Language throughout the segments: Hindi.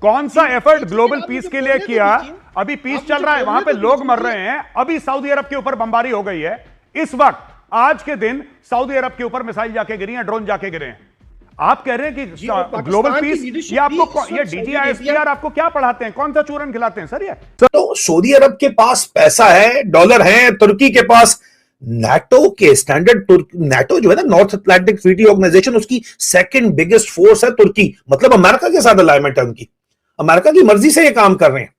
कौन सा एफर्ट ग्लोबल पीस के लिए किया? अभी पीस चल रहा है, वहां पे लोग मर रहे हैं, अभी सऊदी अरब के ऊपर बमबारी हो गई है। इस वक्त आज के दिन सऊदी अरब के ऊपर मिसाइल जाके गिरी हैं, ड्रोन जाके गिरे हैं। आप कह रहे हैं कि ग्लोबल पीस, ये आपको, ये डीजीआईएसपीआर आपको क्या पढ़ाते हैं? कौन सा चूरन खिलाते हैं सर ये? तो सऊदी अरब के पास पैसा है, डॉलर है, तुर्की के पास नाटो के स्टैंडर्ड, नाटो जो है ना, नॉर्थ अटलांटिक ट्रीटी ऑर्गेनाइजेशन, उसकी सेकंड बिगेस्ट फोर्स है तुर्की। मतलब अमेरिका के साथ अलाइनमेंट है उनकी, अमेरिका की मर्जी से ये काम कर रहे हैं।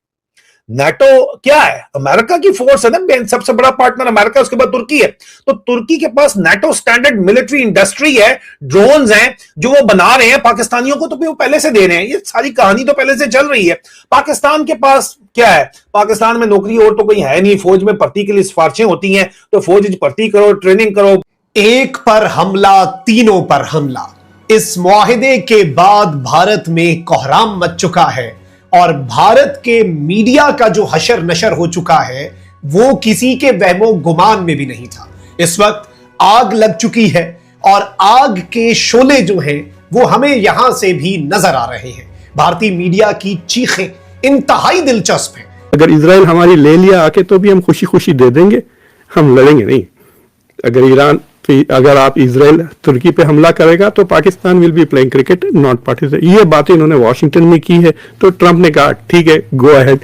नाटो क्या है? अमेरिका की फोर्स है ना, सबसे बड़ा पार्टनर अमेरिका, उसके बाद तुर्की है। तो तुर्की के पास नाटो स्टैंडर्ड मिलिट्री इंडस्ट्री है, ड्रोन्स हैं जो वो बना रहे हैं, पाकिस्तानियों को तो वो पहले से दे रहे हैं। ये सारी कहानी तो पहले से चल रही है। पाकिस्तान के पास क्या है? पाकिस्तान में नौकरी और तो कोई है नहीं, फौज में भर्ती के लिए सिफारिशें होती हैं, तो फौज भर्ती करो, ट्रेनिंग करो। एक पर हमला, तीनों पर हमला। इस मुआहिदे के बाद भारत में कोहराम मच चुका है और भारत के मीडिया का जो हशर नशर हो चुका है वो किसी के वहमो गुमान में भी नहीं था। इस वक्त आग लग चुकी है और आग के शोले जो हैं वो हमें यहां से भी नजर आ रहे हैं। भारतीय मीडिया की चीखें इंतहाई दिलचस्प हैं। अगर इजराइल हमारी ले लिया आके तो भी हम खुशी खुशी दे देंगे, हम लड़ेंगे नहीं। अगर आप इजराइल तुर्की पे हमला करेगा तो Pakistan will be playing cricket, not participate. ये बातें इन्होंने वॉशिंगटन में की है, तो ट्रंप ने कहा ठीक है, go ahead,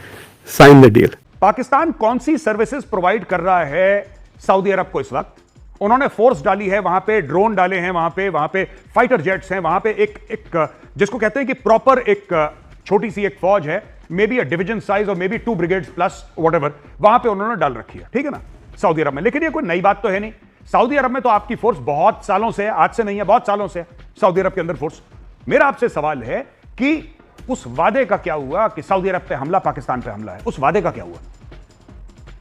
sign the deal. Pakistan कौन सी सर्विसेज प्रोवाइड कर रहा है सऊदी अरब को इस वक्त? उन्होंने फोर्स डाली है वहां पे, ड्रोन डाले हैं वहां पे फाइटर जेट्स हैं, वहां पे एक जिसको कहते हैं कि प्रॉपर एक छोटी सी एक फौज है, may be a division size और may be 2 brigades plus whatever, वहां पे उन्होंने डाल रखी है, ठीक है ना, सऊदी अरब में। लेकिन ये कोई नई बात तो है नहीं। सऊदी अरब में तो आपकी फोर्स बहुत सालों से है, आज से नहीं है, बहुत सालों से सऊदी अरब के अंदर फोर्स। मेरा आपसे सवाल है कि उस वादे का क्या हुआ कि सऊदी अरब पे हमला, पाकिस्तान पे हमला है, उस वादे का क्या हुआ?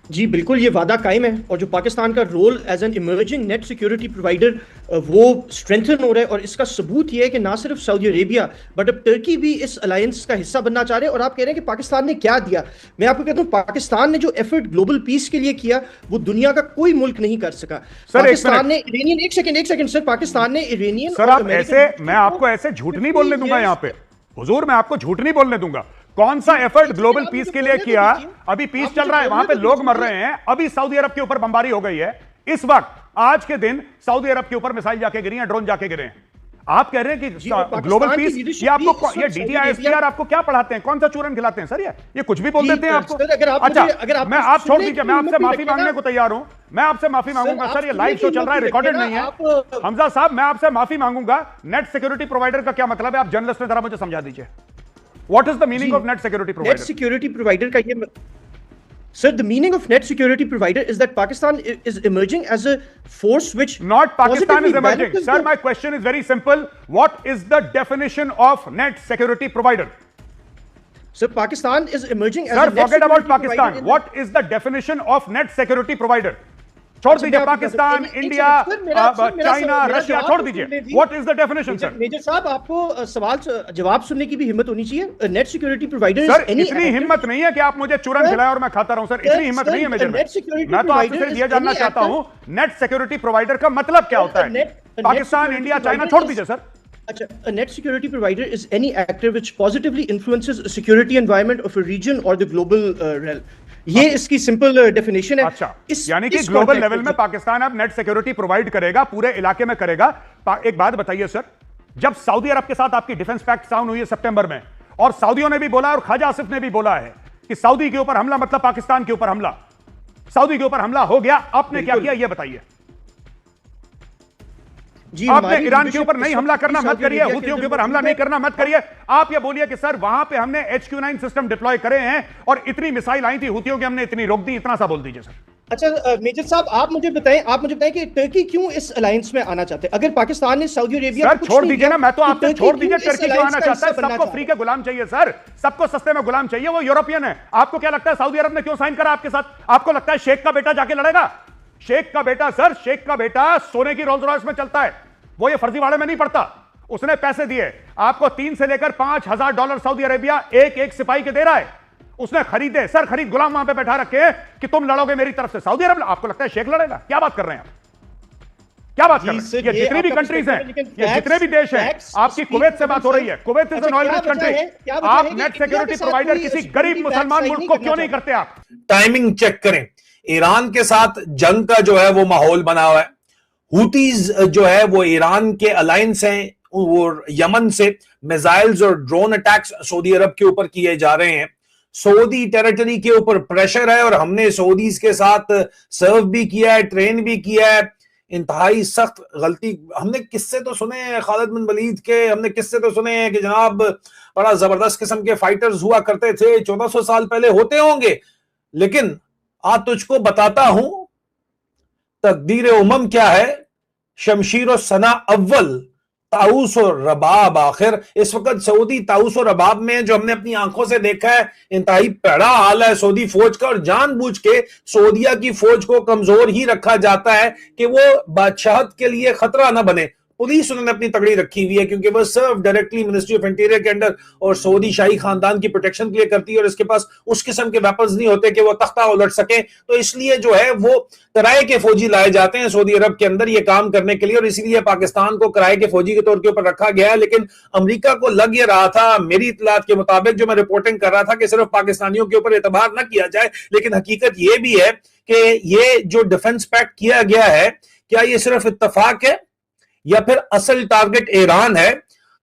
जी बिल्कुल, ये वादा कायम है और जो पाकिस्तान का role as an emerging net security provider वो स्ट्रेंथन हो रहा है। और इसका सबूत ये है कि ना सिर्फ सऊदी अरेबिया बट अब तुर्की भी इस अलायंस का हिस्सा बनना चाह रहे हैं। और आप कह रहे हैं कि पाकिस्तान ने क्या दिया, मैं आपको कहता हूँ पाकिस्तान ने जो एफर्ट ग्लोबल पीस के लिए किया वो दुनिया का कोई मुल्क नहीं कर सका। पाकिस्तान ने इरानियन, एक सेकंड सर, पाकिस्तान ने इरानियन, सर आप ऐसे, मैं आपको ऐसे झूठ नहीं बोलने दूंगा यहाँ पे, हुजूर मैं आपको झूठ नहीं बोलने दूंगा। कौन सा एफर्ट ग्लोबल पीस के लिए किया? अभी पीस चल रहा है, वहां पे लोग मर रहे हैं, अभी सऊदी अरब के ऊपर बमबारी हो गई है। इस वक्त आज के दिन सऊदी अरब के ऊपर मिसाइल जाके गिरी हैं, ड्रोन जाके गिरे हैं। आप कह रहे हैं कि ग्लोबल पीस, ये आपको, ये डीजीआईएसपीआर आपको क्या पढ़ाते हैं? कौन सा चूरन खिलाते हैं सर ये कुछ भी बोल देते हैं आपको? अच्छा, मैं आप छोड़ दीजिए, मैं आपसे माफी मांगने को तैयार हूं, मैं आपसे माफी मांगूंगा सर। ये लाइव शो चल रहा है, रिकॉर्डेड नहीं है। हमजा साहब, मैं आपसे माफी मांगूंगा। नेट सिक्योरिटी प्रोवाइडर का क्या मतलब है? आप जर्नलिस्ट हैं, जरा मुझे समझा दीजिए। What is the meaning of net security provider? Net security provider का ये, sir, the meaning of net security provider is that Pakistan is emerging as a force which not Pakistan is emerging. Sir, my question is very simple. What is the definition of net security provider? Sir, Pakistan is emerging as Sir, a net forget about security Pakistan. What is the definition of net security provider? छोड़ दीजिए पाकिस्तान, इंडिया, चाइना, रशिया, छोड़ दीजिए। What is the definition sir? Major साहब, आपको सवाल जवाब सुनने की भी हिम्मत होनी चाहिए। नेट सिक्योरिटी प्रोवाइडर सर, इतनी हिम्मत नहीं है कि आप मुझे चूरन खिलाएं और मैं खाता रहूं सर, इतनी हिम्मत नहीं है मेजर में। मैं तो आपसे सिर्फ ये जानना चाहता हूं, नेट सिक्योरिटी प्रोवाइडर का मतलब क्या होता है? पाकिस्तान, इंडिया, चाइना छोड़ दीजिए सर। अच्छा, a net security provider is any actor which positively influences the security environment of a region or the global realm. ये इसकी सिंपल डेफिनेशन है। अच्छा, यानी कि ग्लोबल लेवल में पाकिस्तान अब नेट सिक्योरिटी प्रोवाइड करेगा, पूरे इलाके में करेगा। एक बात बताइए सर, जब सऊदी अरब के साथ आपकी डिफेंस पैक्ट साइन हुई है सितंबर में, और सऊदियों ने भी बोला और ख्वाजा आसिफ ने भी बोला है कि सऊदी के ऊपर हमला मतलब पाकिस्तान के ऊपर हमला, सऊदी के ऊपर हमला हो गया, आपने क्या किया ये बताइए? आपने ईरान के ऊपर नहीं हमला करना मत करिए, हुतियों के ऊपर हमला नहीं करना मत करिए। आप ये बोलिए कि सर वहां पे हमने HQ9 सिस्टम डिप्लॉय करे हैं और इतनी मिसाइल आई थी हुतियों की, हमने इतनी रोक दी, इतना सा बोल दीजिए सर। अच्छा मेजर साहब, आप मुझे बताएं कि टर्की क्यों इस अलायंस में आना चाहते हैं? अगर पाकिस्तान ने सऊदी अरेबिया सर छोड़ दीजिए ना, मैं तो आपसे छोड़ दीजिए, टर्की क्यों आना चाहता है? सबको फ्री के गुलाम चाहिए सर, सबको सस्ते में गुलाम चाहिए, वो यूरोपियन है। आपको क्या लगता है सऊदी अरब ने क्यों साइन करा आपके साथ? आपको लगता है शेख का बेटा जाके लड़ेगा? शेख का बेटा सर, शेख का बेटा सोने की रोल्स रॉयस में चलता है, वो ये फर्जीवाड़े में नहीं पड़ता। उसने पैसे दिए आपको, 3 से लेकर $5,000 सऊदी अरेबिया एक सिपाही के दे रहा है। उसने खरीदे सर, खरीद गुलाम वहां पे बैठा रखे कि तुम लड़ोगे मेरी तरफ से। सऊदी अरब, आपको लगता है शेख लड़ेगा? क्या बात कर रहे हैं आप? क्या बात कर जी रहे सर, हैं? ये ये जितनी भी आपका कंट्रीज हैं, perspective है, लेकिन ये जितने भी देश हैं, facts आपकी speak कुवैत से for बात हो रही है, themselves। कुवैत इज अच्छा, एन ऑयल क्या रिच वजह कंट्री, है? क्या वजह आप है कि नेट इंडिया सिक्योरिटी के साथ प्रोवाइडर कोई किसी security गरीब pact मुसलमान sign मुल्क नहीं को करना क्यों नहीं चाहते? करते आप? टाइमिंग चेक करें। ईरान के साथ जंग का जो है वो माहौल बना हुआ है। हुतीज जो है वो ईरान के अलायंस हैं, वो यमन से मिसाइल्स और ड्रोन अटैक्स सऊदी अरब के ऊपर किए जा रहे हैं। सऊदी टेरिटरी के ऊपर प्रेशर है और हमने सऊदीज के साथ सर्व भी किया है, ट्रेन भी किया है। इंतहाई सख्त गलती। हमने किस्से तो सुने हैं खालिद बिन वलीद के, हमने किस्से तो सुने हैं कि जनाब बड़ा जबरदस्त किस्म के फाइटर्स हुआ करते थे, 1400 साल पहले होते होंगे। लेकिन आज तुझको बताता हूं तकदीर उमम क्या है। शमशीर और सना अव्वल, ताउस और रबाब आखिर। इस वक्त सऊदी ताउस और रबाब में जो हमने अपनी आंखों से देखा है, इंतहाई पैड़ा हाल है सऊदी फौज का। और जानबूझ के सऊदिया की फौज को कमजोर ही रखा जाता है कि वो बादशाहत के लिए खतरा ना बने। पुलिस उन्होंने अपनी तगड़ी रखी हुई है क्योंकि वो सर्व डायरेक्टली मिनिस्ट्री ऑफ इंटीरियर के अंडर और सऊदी शाही खानदान की प्रोटेक्शन के लिए करती है, और इसके पास उस किस्म के वेपन्स नहीं होते कि वो तख्ता उलट सके। तो इसलिए जो है वो किराए के फौजी लाए जाते हैं सऊदी अरब के अंदर ये काम करने के लिए, और इसीलिए पाकिस्तान को किराए के फौजी के तौर के ऊपर रखा गया है। लेकिन अमेरिका को लग ये रहा था, मेरी इत्तलात के मुताबिक जो मैं रिपोर्टिंग कर रहा था, कि सिर्फ पाकिस्तानियों के ऊपर एतबार न किया जाए। लेकिन हकीकत ये भी है कि ये जो डिफेंस पैक्ट किया गया है, क्या ये सिर्फ इत्तफाक है या फिर असल टारगेट ईरान है?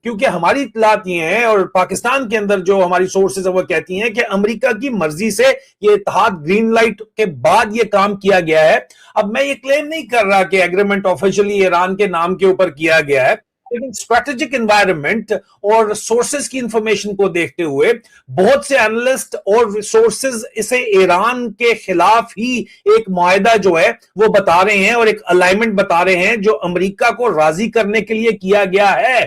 क्योंकि हमारी इत्तलात ये हैं और पाकिस्तान के अंदर जो हमारी सोर्सेज है वो कहती हैं कि अमेरिका की मर्जी से ये इत्तेहाद ग्रीन लाइट के बाद ये काम किया गया है। अब मैं ये क्लेम नहीं कर रहा कि एग्रीमेंट ऑफिशियली ईरान के नाम के ऊपर किया गया है, लेकिन स्ट्रेटेजिक एनवायरनमेंट और सोर्सेज की इंफॉर्मेशन को देखते हुए बहुत से एनालिस्ट और सोर्सेज इसे ईरान के खिलाफ ही एक मुआहदा जो है वो बता रहे हैं और एक अलाइनमेंट बता रहे हैं जो अमेरिका को राजी करने के लिए किया गया है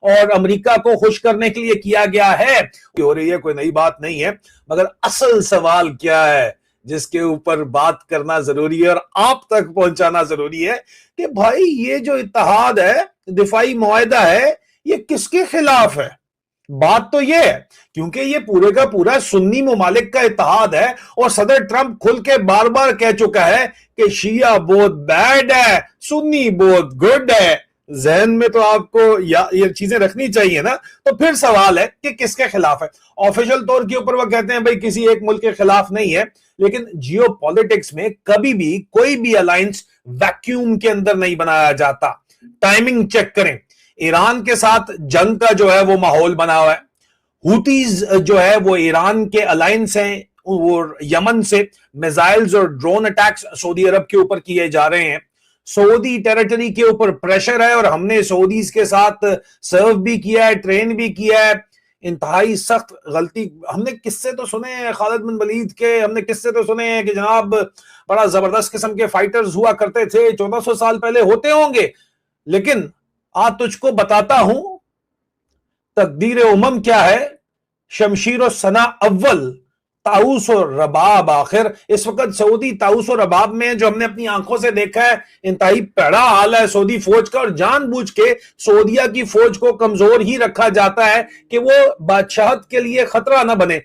और अमेरिका को खुश करने के लिए किया गया है। हो रही है, कोई नई बात नहीं है, मगर असल सवाल क्या है जिसके ऊपर बात करना जरूरी है और आप तक पहुंचाना जरूरी है कि भाई ये जो इत्तेहाद है, दिफाई मुआहदा है, ये किसके खिलाफ है? बात तो ये है क्योंकि ये पूरे का पूरा सुन्नी ममालिक का इत्तेहाद है और सदर ट्रंप खुल के बार बार कह चुका है कि शिया बहुत बैड है, सुन्नी बहुत गुड है। जहन में तो आपको ये चीजें रखनी चाहिए ना। तो फिर सवाल है कि किसके खिलाफ है। ऑफिशियल तौर के ऊपर वो कहते हैं भाई किसी एक मुल्क के खिलाफ नहीं है, लेकिन जियो पॉलिटिक्स में कभी भी कोई भी अलायंस वैक्यूम के अंदर नहीं बनाया जाता। टाइमिंग चेक करें। ईरान के साथ जंग का जो है वो माहौल बना हुआ है। हुतीज जो है वो ईरान के अलायंस हैं, वो यमन से मिसाइल्स और ड्रोन अटैक्स सऊदी अरब के ऊपर किए जा रहे हैं। सऊदी टेरिटरी के ऊपर प्रेशर है और हमने सऊदीज के साथ सर्व भी किया है, ट्रेन भी किया है। इंतहाई सख्त गलती। हमने किस्से तो सुने हैं खालिद बिन वलीद के, हमने किस्से तो सुने हैं कि जनाब बड़ा जबरदस्त किस्म के फाइटर्स हुआ करते थे, 1400 साल पहले होते होंगे। लेकिन आज तुझको बताता हूं तकदीर उमम क्या है। शमशीर और सना अव्वल, ताउस और रबाब आखिर। इस वक्त सऊदी ताउस और रबाब में जो हमने अपनी आंखों से देखा है, इंतहाई पैड़ा हाल है सऊदी फौज का। और जानबूझ के सऊदिया की फौज को कमजोर ही रखा जाता है कि वो बादशाहत के लिए खतरा ना बने।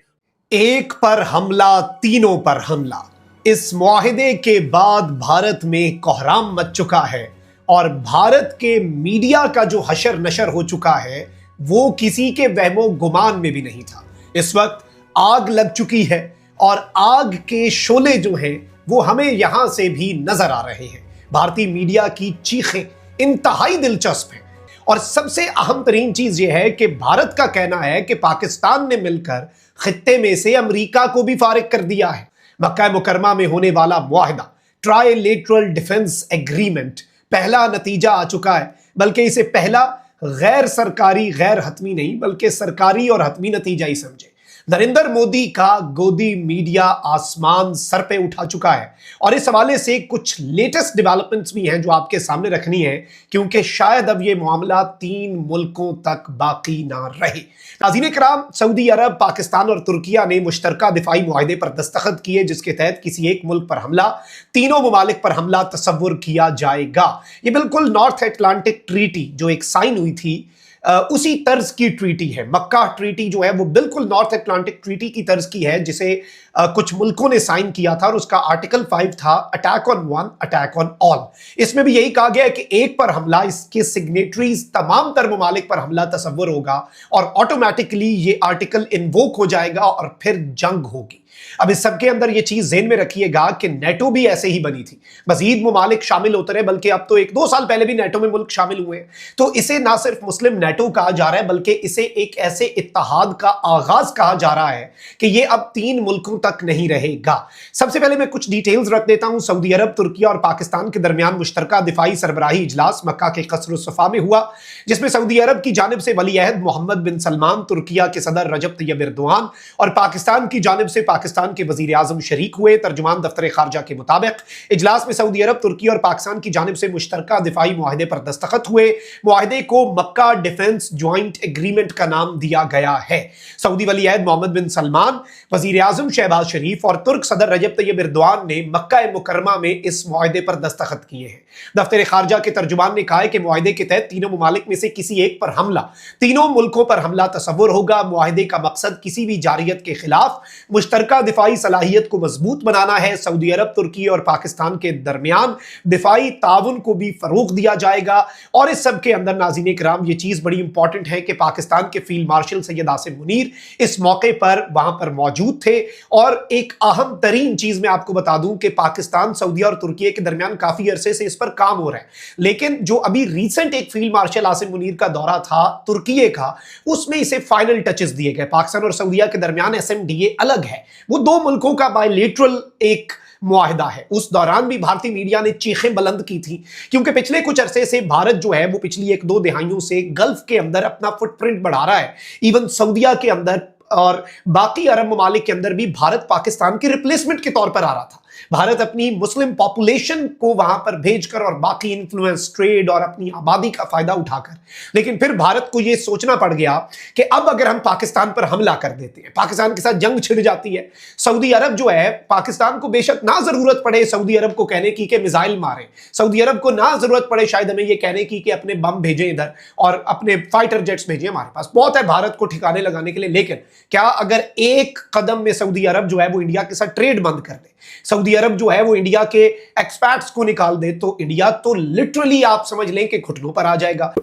एक पर हमला, तीनों पर हमला। इस मुआहिदे के बाद भारत में कोहराम मच चुका है और भारत के मीडिया का जो हशर नशर हो चुका है वो किसी के वहमो गुमान में भी नहीं था। इस वक्त आग लग चुकी है और आग के शोले जो हैं वो हमें यहां से भी नजर आ रहे हैं। भारतीय मीडिया की चीखें इंतहाई दिलचस्प हैं और सबसे अहम तरीन चीज यह है कि भारत का कहना है कि पाकिस्तान ने मिलकर खित्ते में से अमेरिका को भी फारिग कर दिया है। मक्का मुकरमा में होने वाला मुआहिदा, ट्राइलेटरल डिफेंस एग्रीमेंट, पहला नतीजा आ चुका है। बल्कि इसे पहला गैर सरकारी, गैर हतमी नहीं बल्कि सरकारी और हतमी नतीजा ही समझे। नरेंद्र मोदी का गोदी मीडिया आसमान सर पे उठा चुका है और इस हवाले से कुछ लेटेस्ट डेवलपमेंट्स भी हैं जो आपके सामने रखनी है, क्योंकि शायद अब ये मामला 3 मुल्कों तक बाकी ना रहे। नाज़रीन किराम, सऊदी अरब, पाकिस्तान और तुर्किया ने मुश्तरका दिफाई मुआहदे पर दस्तखत किए जिसके तहत किसी एक मुल्क पर हमला, तीनों ममालिक पर हमला तस्वुर किया जाएगा। ये बिल्कुल नॉर्थ अटलांटिक ट्रीटी जो एक साइन हुई थी उसी तर्ज की ट्रीटी है। मक्का ट्रीटी जो है वो बिल्कुल नॉर्थ अटलांटिक ट्रीटी की तर्ज की है, जिसे कुछ मुल्कों ने साइन किया था, और उसका आर्टिकल 5 था attack on one, attack on all. इसमें भी यही कहा गया है कि एक पर हमला, इसके सिग्नेटरीज तमाम तर ममालिक पर हमला तस्वर होगा और ऑटोमेटिकली ये आर्टिकल इन्वोक हो जाएगा और फिर जंग होगी। अब इस सबके अंदर यह चीज ज़हन में रखिएगा कि नेटो भी ऐसे ही बनी थी, मजीद ममालिक शामिल होते रहे, बल्कि अब तो 1-2 साल पहले भी नेटो में मुल्क शामिल हुए। तो इसे ना सिर्फ मुस्लिम नेटो कहा जा रहा है, बल्कि इसे एक ऐसे इत्तेहाद का आगाज कहा जा रहा है कि यह अब 3 मुल्कों तक नहीं रहेगा। सबसे पहले मैं कुछ डिटेल्स रख देता हूं। सऊदी अरब, तुर्की और पाकिस्तान के दरमियान मुश्तरका दिफाई सरबराही इजलास मक्का के कसर सफा में हुआ, जिसमें सऊदी अरब की जानिब से वली अहद मोहम्मद बिन सलमान, तुर्किया के सदर रजब तैयब एर्दोआन और पाकिस्तान की जानिब से पाकिस्तान के वजीर आजम शरीक हुए। तर्जुमान दफ्तर खारजा के मुताबिक इजलास में सऊदी अरब, तुर्की और पाकिस्तान की जानिब से मुश्तरका दिफाई मुआहदे पर दस्तखत हुए। मुआहदे को मक्का डिफेंस ज्वाइंट एग्रीमेंट का नाम दिया गया है। सऊदी वली अहद मोहम्मद बिन सलमान, वजीर आजम शहबाज शरीफ और तुर्क सदर रजब तैयब एर्दोआन ने मक्का मुकरमा में इस मुआहदे पर दस्तखत किए हैं। दफ्तर खारजा के तर्जुमान ने कहा है कि मुआहदे के तहत तीनों ममालिक में से किसी एक पर हमला, तीनों मुल्कों पर हमला तस्वुर होगा। मुआहदे का मकसद किसी भी जारियत के खिलाफ मुश्तरका दिफाई सलाहियत को मजबूत बनाना है। सऊदी अरब, तुर्की और पाकिस्तान के दरमियान दिफाई ताउन को भी फरोग दिया जाएगा। और इस सब के अंदर नाज़रीन इकराम, ये चीज बड़ी इंपॉर्टेंट है कि पाकिस्तान के फील्ड मार्शल सैयद आसिम मुनीर इस मौके पर वहां पर मौजूद थे। और एक अहम तरीन चीज मैं आपको बता दूं कि पाकिस्तान, सऊदी और तुर्की के दरमियान काफी अरसे से इस पर काम हो रहा है, लेकिन जो अभी रिसेंट एक फील्ड मार्शल आसिम मुनीर का दौरा था तुर्की का, उसमें इसे फाइनल टचेस दिए गए। पाकिस्तान और सऊदीया के दरमियान SMDA अलग है, वो 2 मुल्कों का बायलेटरल एक मुआहदा है। उस दौरान भी भारतीय मीडिया ने चीखें बुलंद की थी, क्योंकि पिछले कुछ अरसे से भारत जो है वो पिछली 1-2 दिहाइयों से गल्फ के अंदर अपना फुटप्रिंट बढ़ा रहा है। इवन सऊदीया के अंदर और बाकी अरब ममालिक के अंदर भी भारत पाकिस्तान की रिप्लेसमेंट के तौर पर आ रहा था। भारत अपनी मुस्लिम पॉपुलेशन को वहां पर भेजकर और बाकी इन्फ्लुएंस, ट्रेड और अपनी आबादी का फायदा उठाकर, लेकिन फिर भारत को यह सोचना पड़ गया कि अब अगर हम पाकिस्तान पर हमला कर देते हैं, पाकिस्तान के साथ जंग छिड़ जाती है। सऊदी अरब जो है पाकिस्तान को बेशक ना जरूरत पड़े सऊदी अरब को कहने की कि मिसाइल मारे, सऊदी अरब को ना जरूरत पड़े शायद हमें यह कहने की कि अपने बम भेजें इधर और अपने फाइटर जेट्स भेजें, हमारे पास बहुत है भारत को ठिकाने लगाने के लिए। लेकिन क्या अगर एक कदम में सऊदी अरब जो है वो इंडिया के साथ ट्रेड बंद कर दे, सऊदी अरब जो है वो इंडिया के एक्सपैट्स को निकाल दे, तो इंडिया तो लिटरली आप समझ लें कि घुटनों पर आ जाएगा।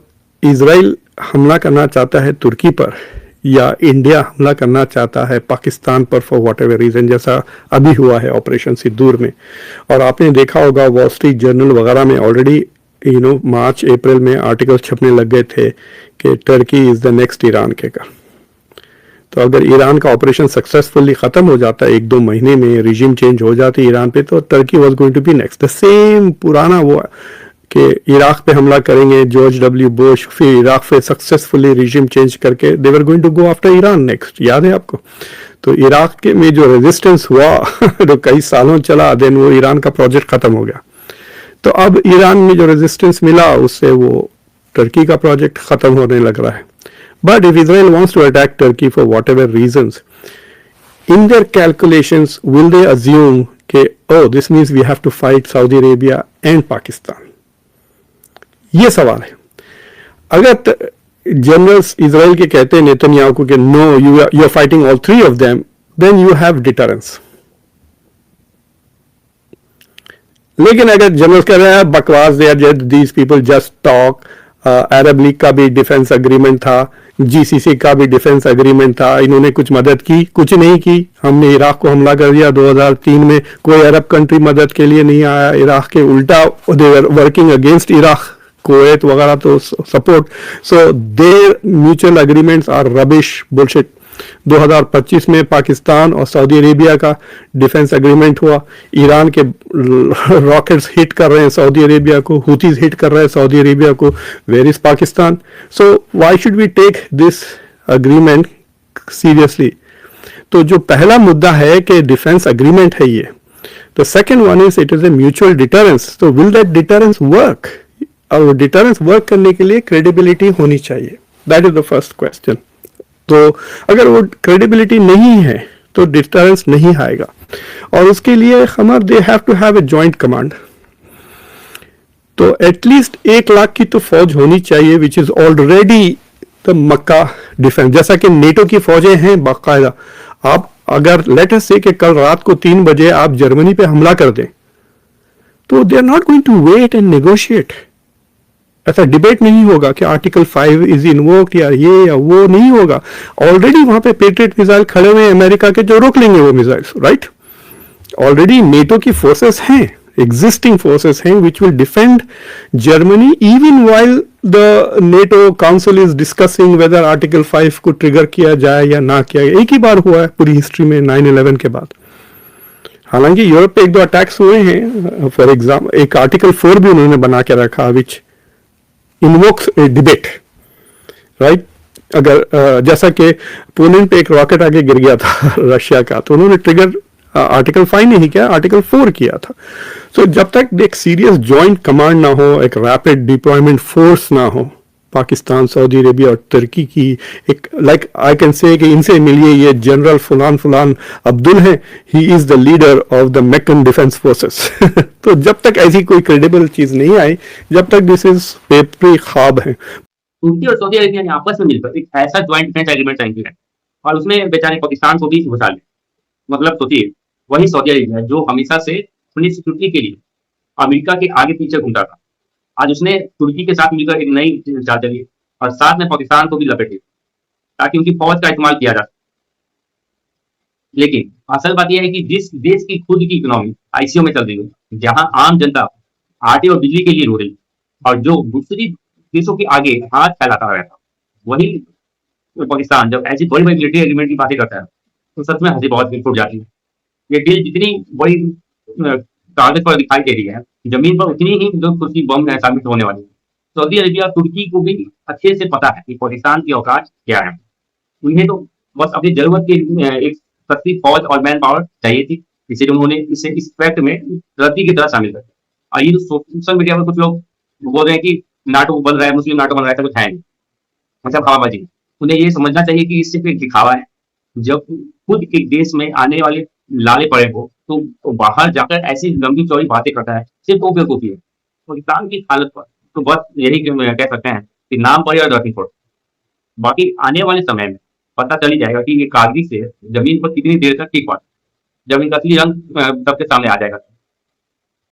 इजराइल हमला करना चाहता है तुर्की पर, या इंडिया हमला करना चाहता है पाकिस्तान पर फॉर वॉट एवर रीजन, जैसा अभी हुआ है ऑपरेशन सिंदूर में। और आपने देखा होगा वॉल स्ट्रीट जर्नल वगैरह में ऑलरेडी मार्च अप्रैल में आर्टिकल छपने लग गए थे कि Turkey is the next Iran के का। तो अगर ईरान का ऑपरेशन सक्सेसफुली खत्म हो जाता है 1-2 महीने में, रिजीम चेंज हो जाती ईरान पे, तो Turkey was going to be next. The same पुराना वो कि इराक पे हमला करेंगे जॉर्ज W. बुश, फिर इराक पे सक्सेसफुली रिजीम चेंज करके they were going to go after Iran next. याद है आपको? तो इराक के में जो रेजिस्टेंस हुआ जो कई सालों चला, देन वो ईरान का प्रोजेक्ट खत्म हो गया। तो अब ईरान में जो रेजिस्टेंस मिला उससे वो टर्की का प्रोजेक्ट खत्म होने लग रहा है। But if Israel wants to attack Turkey for whatever reasons, in their calculations, will they assume that, oh, this means we have to fight Saudi Arabia and Pakistan? ये सवाल है। अगर जनरल्स इजराइल के कहते हैं नेतन्याहू को कि no, you are fighting all 3 of them, then you have deterrence. लेकिन अगर जनरल्स कह रहे हैं बकवास, these people just talk, Arab league का भी डिफेंस एग्रीमेंट था, GCC का भी डिफेंस एग्रीमेंट था, इन्होंने कुछ मदद की, कुछ नहीं की। हमने इराक को हमला कर दिया 2003 में, कोई अरब कंट्री मदद के लिए नहीं आया इराक के, उल्टा they were working against Iraq, Kuwait वगैरह तो support. So there mutual agreements are rubbish, bullshit. 2025 में पाकिस्तान और सऊदी अरेबिया का डिफेंस एग्रीमेंट हुआ, ईरान के रॉकेट्स हिट कर रहे हैं सऊदी अरेबिया को, हुतीज हिट कर रहे हैं सऊदी अरेबिया को, where is Pakistan? So why should we take this agreement seriously? तो जो पहला मुद्दा है कि डिफेंस एग्रीमेंट है ये, the second one is it is a mutual deterrence. तो विल दैट डिटरेंस वर्क? और डिटरेंस वर्क करने के लिए क्रेडिबिलिटी होनी चाहिए, that is the first question. तो अगर वो क्रेडिबिलिटी नहीं है तो डिटरेंस नहीं आएगा, और उसके लिए हमारे they have to have a joint command. तो एटलीस्ट 1 लाख की तो फौज होनी चाहिए, which is already the Mecca defence, जैसा कि नेटो की फौजें हैं बाकायदा। आप अगर लेट अस से कि कल रात को 3 बजे आप जर्मनी पे हमला कर दें, तो they are not going to wait and negotiate. ऐसा डिबेट नहीं होगा कि आर्टिकल 5 इज इन्वोक्ड या ये या वो, नहीं होगा। ऑलरेडी वहां पे पेट्रियट मिसाइल खड़े हुए हैं अमेरिका के, जो रोक लेंगे वो मिसाइल्स, राइट। ऑलरेडी नेटो की फोर्सेस हैं, existing forces हैं which will defend Germany even while the NATO council is discussing whether article 5 को ट्रिगर किया जाए या ना किया जाए। एक ही बार हुआ है पूरी हिस्ट्री में 9/11 के बाद। हालांकि यूरोप पे 1-2 अटैक्स हुए हैं, फॉर एग्जाम्पल एक आर्टिकल 4 भी उन्होंने बना के रखा विच इन्वोक्स ए डिबेट, राइट। अगर जैसा कि पोलैंड पे एक रॉकेट आगे गिर गया था रशिया का, तो उन्होंने ट्रिगर आर्टिकल 5 नहीं किया, आर्टिकल 4 किया था। सो जब तक एक सीरियस जॉइंट कमांड ना हो, एक रैपिड डिप्लॉयमेंट फोर्स ना हो, पाकिस्तान, सऊदी अरेबिया और तुर्की की एक लाइक आई कैन से कि इनसे मिलिए, ये जनरल फलान अब्दुल हैं, he is the leader of the McKeon defence forces. तो जब तक ऐसी कोई क्रेडिबल चीज नहीं आई, जब तक दिस इज पेपरी ख्वाब है। तुर्की और सऊदी अरेबिया ने आपस में मिलकर एक ऐसा ज्वाइंट डिफेंस एग्रीमेंट साइन किया है और उसमें बेचारे पाकिस्तान को भी घुसा लिया। मतलब सोचिए, वही सऊदी अरेबिया जो हमेशा से अपनी सिक्योरिटी के लिए अमेरिका के आगे पीछे घूमता था, आज उसने तुर्की के साथ मिलकर एक नई चाल चली और साथ में पाकिस्तान को भी लपेटे ताकि उनकी फौज का इस्तेमाल किया जा सके। लेकिन असल बात यह है कि जिस देश की खुद की इकोनॉमी आईसीयू में चल रही है, जहां आम जनता आटे और बिजली के लिए रो रही और जो दूसरी देशों के आगे हाथ फैलाता रहता, वही पाकिस्तान जब ऐसी बड़ी बड़ी मिलिट्री एग्रीमेंट की बातें करता है तो सच में हंसी बहुत फूट जाती है। ये डील जितनी बड़ी कागज पर दिखाई दे रही है, जमीन पर उतनी ही जो तुर्की बम साबित होने वाली है। सऊदी अरेबिया तुर्की को भी अच्छे से पता है कि पाकिस्तान की औकात क्या है। उन्हें तो बस अपनी जरूरत की एक सस्ती फौज और मैन पावर चाहिए थी, इसलिए उन्होंने इसे इस फैक्ट में रद्दी की तरह शामिल कर दिया। और ये सोशल मीडिया पर कुछ लोग बोल रहे हैं कि नाटो बन रहा है, मुस्लिम नाटो बन रहा है, ऐसा कुछ है नहीं, मतलब हवाबाजी। उन्हें ये समझना चाहिए कि इससे एक दिखावा है। जब खुद एक देश में आने वाले लाले पड़े हो तो बाहर जाकर ऐसी लंबी चौड़ी बातें करता है, सिर्फ बेवकूफी है। पाकिस्तान की हालत पर तो बस यही कह सकते हैं कि नाम पर या धरती पर, बाकी आने वाले समय में पता चल ही जाएगा कि ये कागजी से जमीन पर कितनी देर तक टिक पाता, जब इनका असली रंग सबके सामने आ जाएगा।